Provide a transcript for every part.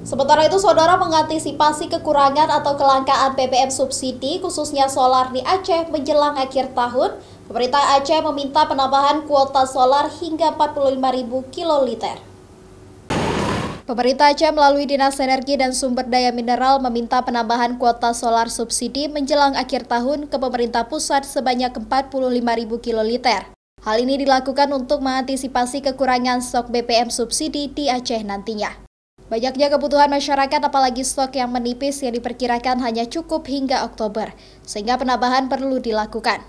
Sementara itu, saudara, mengantisipasi kekurangan atau kelangkaan BBM subsidi khususnya solar di Aceh menjelang akhir tahun, pemerintah Aceh meminta penambahan kuota solar hingga 45.000 kiloliter. Pemerintah Aceh melalui Dinas Energi dan Sumber Daya Mineral meminta penambahan kuota solar subsidi menjelang akhir tahun ke pemerintah pusat sebanyak 45.000 kiloliter. Hal ini dilakukan untuk mengantisipasi kekurangan stok BBM subsidi di Aceh nantinya. Banyaknya kebutuhan masyarakat apalagi stok yang menipis yang diperkirakan hanya cukup hingga Oktober, sehingga penambahan perlu dilakukan.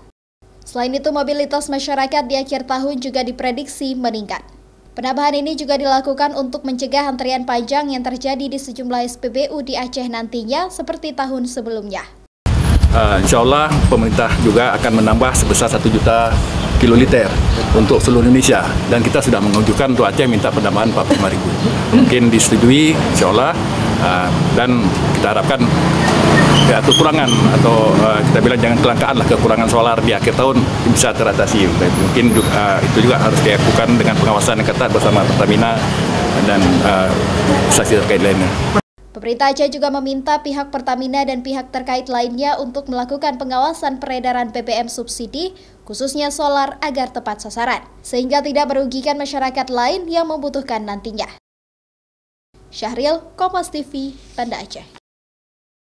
Selain itu, mobilitas masyarakat di akhir tahun juga diprediksi meningkat. Penambahan ini juga dilakukan untuk mencegah antrian panjang yang terjadi di sejumlah SPBU di Aceh nantinya seperti tahun sebelumnya. Insya Allah pemerintah juga akan menambah sebesar 1 juta kiloliter untuk seluruh Indonesia, dan kita sudah mengajukan untuk Aceh minta penambahan 45.000. Mungkin disetujui Insya Allah, dan kita harapkan kekurangan atau kita bilang jangan kelangkaan lah, kekurangan solar di akhir tahun bisa teratasi. Mungkin itu juga harus dilakukan dengan pengawasan yang ketat bersama Pertamina dan instansi terkait lainnya. Pemerintah Aceh juga meminta pihak Pertamina dan pihak terkait lainnya untuk melakukan pengawasan peredaran BBM subsidi, khususnya solar, agar tepat sasaran, sehingga tidak merugikan masyarakat lain yang membutuhkan nantinya. Syahril, Kompas TV, Banda Aceh.